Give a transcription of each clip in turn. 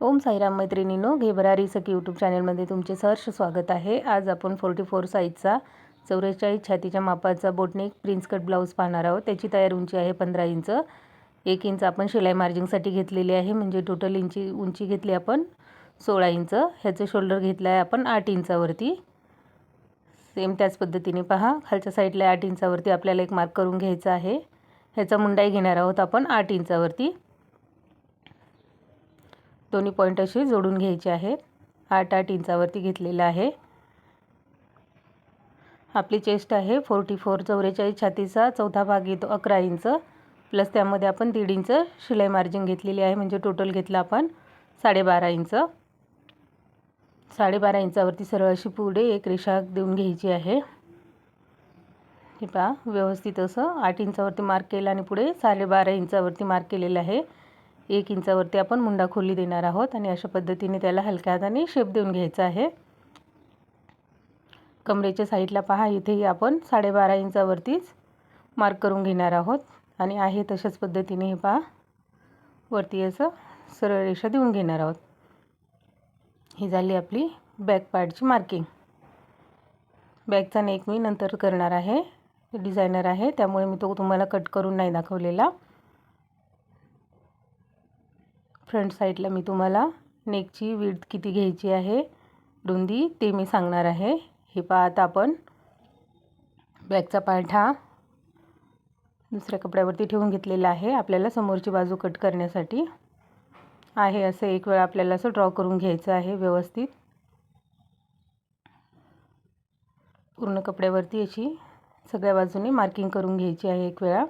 ओम साईराम मैत्रिणींनो, घे भरारी सखी यूट्यूब चॅनलमध्ये तुमचे सहर्ष स्वागत आहे। आज आपण 44 साईजचा 44 छातीच्या मापाचा बोटनेक प्रिन्स कट ब्लाऊज पाहणार आहोत। त्याची तयार उंची आहे 15 इंच। 1 इंच आपण शिलाई मार्जिंगसाठी घेतलेली आहे, म्हणजे टोटल उंची घेतली आपण 16 इंच। ह्याचं शोल्डर घेतला आहे आपण 8 इंचावरती। सेम त्याच पद्धतीने पहा, खालच्या साईडला 8 इंचावरती आपल्याला एक मार्क करून घ्यायचा आहे। ह्याचा मुंडाई घेणार आहोत आपण 8 इंचावरती। दोन्ही पॉइंट असे जोडून घ्यायचे आहेत। 8 इंचावरती घेतलेला आहे। आपली चेस्ट आहे 44 44 छातीचा चौथा भाग येतो 11 इंच, प्लस त्यामध्ये आपण 1.5 इंच शिलाई मार्जिन घेतलेली आहे, म्हणजे टोटल घेतला आपण 12.5 इंच। 12.5 इंचावरती सरळ अशी पुढे एक रेषा देऊन घ्यायची आहे। हे पहा, व्यवस्थित असं 8 इंचावरती मार्क केला आणि पुढे 12.5 इंचावरती मार्क केलेला आहे। 1 इंचावरती आपण मुंडा खोली देणार आहोत आणि अशा पद्धतीने त्याला हलक्या हाताने शेप देऊन घ्यायचा आहे। कमरेच्या साईडला पहा, इथेही आपण 12.5 इंचावरतीच मार्क करून घेणार आहोत आणि आहे तशाच पद्धतीने हे पहा वरती असं सरळ रेषा देऊन घेणार आहोत। ही झाली आपली बॅक पार्टची मार्किंग। बॅकचा नेक मी नंतर करणार आहे, डिझायनर आहे त्यामुळे मी तो तुम्हाला कट करून नाही दाखवलेला। फ्रंट साईडला मी तुम्हाला नेकची विड्थ किती घ्यायची आहे, रुंदी, ते मी सांगणार आहे। हे पहा, आता आपण बॅकचा पार्ट हा दुसऱ्या कपड्यावरती ठेवून घेतलेला आहे। आपल्याला समोरची बाजू कट करण्यासाठी आहे असं एक वेळा आपल्याला असं ड्रॉ करून घ्यायचं आहे व्यवस्थित। पूर्ण कपड्यावरती अशी सगळ्या बाजूने मार्किंग करून घ्यायची आहे एक वेळा।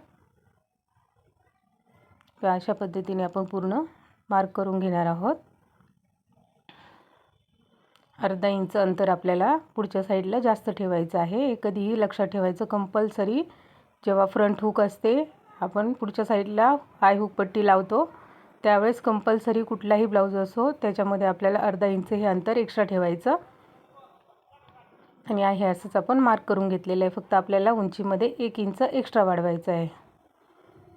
अशा पद्धतीने आपण पूर्ण मार्क करून घेणार आहोत। अर्धा इंच अंतर आपल्याला पुढच्या साईडला जास्त ठेवायचं आहे। कधीही लक्षात ठेवायचं, कंपल्सरी जेव्हा फ्रंट हुक असते, आपण पुढच्या साईडला आय हुक पट्टी लावतो त्यावेळेस कंपल्सरी कुठलाही ब्लाऊज असो त्याच्यामध्ये आपल्याला अर्धा इंच हे अंतर एक्स्ट्रा ठेवायचं आणि आहे असंच आपण मार्क करून घेतलेलं आहे। फक्त आपल्याला उंचीमध्ये 1 इंच एक्स्ट्रा वाढवायचं आहे।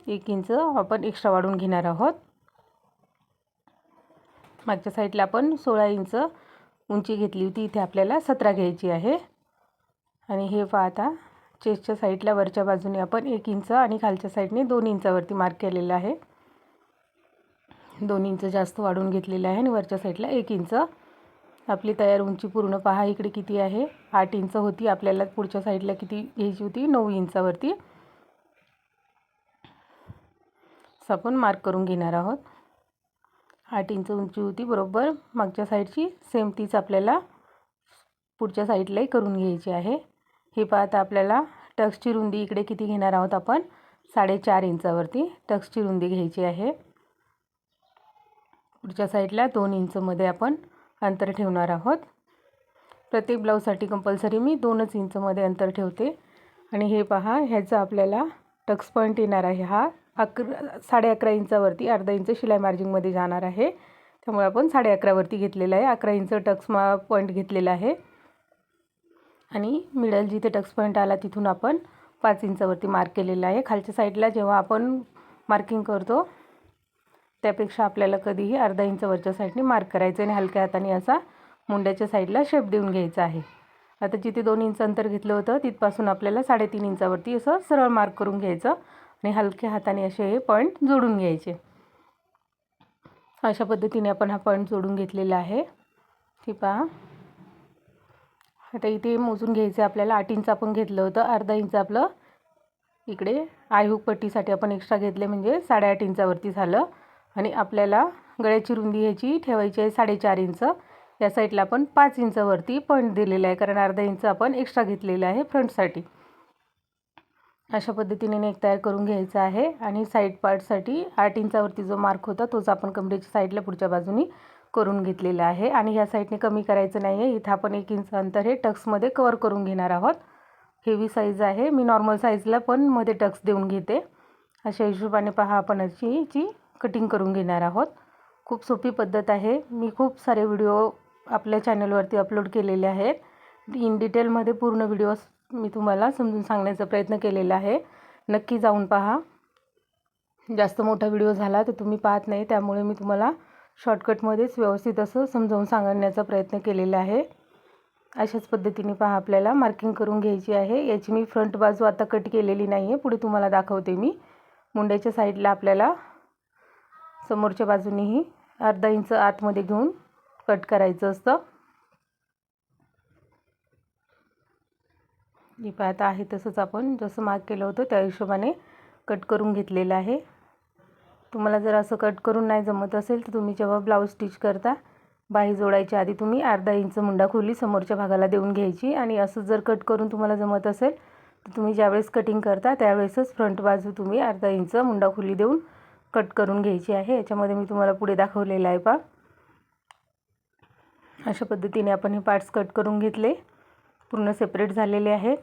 1 इंच आपण एक्स्ट्रा वाढवून घेणार आहोत। मागच्या साईडला आपण 16 इंच उंची घेतली होती, इथे आपल्याला 17 घ्यायची आहे। आणि हे पहा, आता चेस्टच्या साईडला वरच्या बाजूने आपण 1 इंच आणि खालच्या साईडने 2 इंचावरती मार्क केलेला आहे। 2 इंच जास्त वाढवून घेतलेलं आहे आणि वरच्या साईडला 1 इंच। आपली तयार उंची पूर्ण पहा इकडे किती आहे, 8 इंच होती। आपल्याला पुढच्या साईडला किती घ्यायची होती, 9 इंचावरती आपण मार्क करून घेणार आहोत। 8 इंच उंची होती बरोबर मागच्या साईडची, सेम तीच आपल्याला पुढच्या साईडलाही करून घ्यायची आहे। हे पहा, आता आपल्याला टक्सची रुंदी इकडे किती घेणार आहोत आपण, 4.5 इंचावरती टक्सची रुंदी घ्यायची आहे। पुढच्या साईडला 2 इंचमध्ये आपण अंतर ठेवणार आहोत। प्रत्येक ब्लाऊजसाठी कंपल्सरी मी 2च इंचमध्ये अंतर ठेवते। आणि हे पहा, ह्याचा आपल्याला टक्स पॉईंट येणार आहे हा 11.5 इंचावरती, अर्धा इंच शिलाई मार्जिंगमध्ये जाणार आहे, त्यामुळे आपण 11.5 वरती घेतलेला आहे। 11 इंच टक्स पॉईंट घेतलेला आहे आणि मिडल जिथे टक्स पॉईंट आला तिथून आपण 5 इंचावरती मार्क केलेला आहे। खालच्या साईडला जेव्हा आपण मार्किंग करतो त्यापेक्षा आपल्याला कधीही अर्धा इंच वरच्या साईडने मार्क करायचं आणि हलक्या हाताने असा मुंड्याच्या साईडला शेप देऊन घ्यायचा आहे। आता जिथे 2 इंच अंतर घेतलं होतं तिथपासून आपल्याला 3.5 इंचावरती असं सरळ मार्क करून घ्यायचं आणि हलक्या हाताने असे हे पॉईंट जोडून घ्यायचे। अशा पद्धतीने आपण हा पॉईंट जोडून घेतलेला आहे। हे पहा, आता इथे मोजून घ्यायचं आपल्याला। 8 इंच आपण घेतलं होतं, अर्धा इंच आपलं इकडे आय हुक पट्टीसाठी आपण एक्स्ट्रा घेतले, म्हणजे 8.5 इंचावरती झालं। आणि आपल्याला गळ्याची रुंदी ह्याची ठेवायची आहे 4.5 इंच। या साईडला आपण 5 इंचावरती पॉईंट दिलेला आहे, कारण अर्धा इंच आपण एक्स्ट्रा घेतलेला आहे फ्रंटसाठी। अशा पद्धतीने नेक तयार करून घ्यायचा आहे आणि साईड पार्टसाठी 8 इंचावरती जो मार्क होता तोच आपण कमरेच्या साईडला पुढच्या बाजूनी करून घेतलेला आहे। आणि ह्या साईडने कमी करायचं नाही आहे, इथं आपण 1 इंच अंतर हे टक्समध्ये कवर करून घेणार आहोत। हेवी साईज आहे, मी नॉर्मल साईजला पण मध्ये टक्स देऊन घेते। अशा हिशोबाने पहा आपण याची कटिंग करून घेणार आहोत। खूप सोपी पद्धत आहे। मी खूप सारे व्हिडिओ आपल्या चॅनलवरती अपलोड केलेले आहेत। इन डिटेलमध्ये पूर्ण व्हिडिओ मी तुम्हाला समजून सांगण्याचा प्रयत्न केलेला आहे, नक्की जाऊन पहा। जास्त मोठा व्हिडिओ झाला तर तुम्ही पाहत नाही, त्यामुळे मी तुम्हाला शॉर्टकटमध्येच व्यवस्थित असं समजावून सांगण्याचा प्रयत्न केलेला आहे. अशाच पद्धतीने पहा आपल्याला मार्किंग करून घ्यायची आहे. याची मी फ्रंट बाजू आता कट केलेली नाही आहे, पुढे तुम्हाला दाखवते मी. मुंड्याच्या साईडला आपल्याला समोरच्या बाजूनेही अर्धा इंच आतमध्ये घेऊन कट करायचं असतं. हे पाहता आहे तसंच आपण जसं मार्क केलं होतं त्या हिशोबाने कट करून घेतलेलं आहे. तुम्हाला जर असं कट करून नाही जमत असेल तर तुम्ही जेव्हा ब्लाऊज स्टिच करता बाही जोडायच्या आधी तुम्ही अर्धा इंच मुंडा खोली समोरच्या भागाला देऊन घ्यायची. आणि असं जर कट करून तुम्हाला जमत असेल तर तुम्ही ज्यावेळेस कटिंग करता त्यावेळेसच फ्रंट बाजू तुम्ही अर्धा इंच मुंडा खोली देऊन कट करून घ्यायची आहे. याच्यामध्ये मी तुम्हाला पुढे दाखवलेलं आहे पहा. अशा पद्धतीने आपण हे पार्ट्स कट करून घेतले, पूर्ण सेपरेट झालेले आहेत.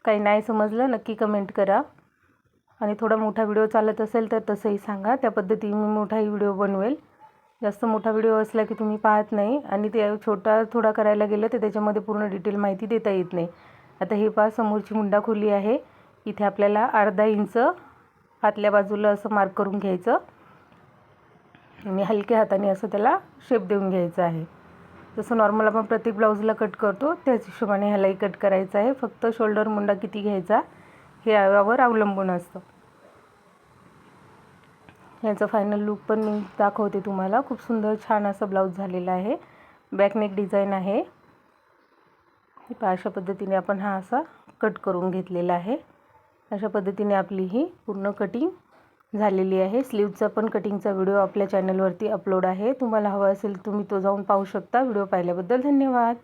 काही नाही समजलं नक्की कमेंट करा. आणि थोडा मोठा व्हिडिओ चालत असेल तर तसंही सांगा, त्या पद्धतीने मी मोठाही व्हिडिओ बनवेल. जास्त मोठा व्हिडिओ असला की तुम्ही पाहत नाही आणि ते छोटा थोडा करायला गेलं तर त्याच्यामध्ये पूर्ण डिटेल माहिती देता येत नाही. आता हे पहा समोरची मुंडा खोली आहे. इथे आपल्याला अर्धा इंच आतल्या बाजूला असं मार्क करून घ्यायचं आणि हलक्या हाताने असं त्याला शेप देऊन घ्यायचा आहे. जसं नॉर्मल आपण प्रत्येक ब्लाऊजला कट करतो त्याच हिशोबाने ह्यालाही कट करायचं आहे. फक्त शोल्डर मुंडा किती घ्यायचा हे यावर अवलंबून असतं. याचा फायनल लुक पण मी दाखवते तुम्हाला. खूप सुंदर छान असा ब्लाऊज झालेला आहे. बॅकनेक डिझाईन आहे. अशा पद्धतीने आपण हा असा कट करून घेतलेला आहे. अशा पद्धतीने आपली ही पूर्ण कटिंग झालेली आहे. स्लीवचा पण कटिंगचा व्हिडिओ आपल्या चॅनलवरती अपलोड आहे. तुम्हाला हवा असेल तुम्ही तो जाऊन पाहू शकता. व्हिडिओ पाहिल्याबद्दल धन्यवाद.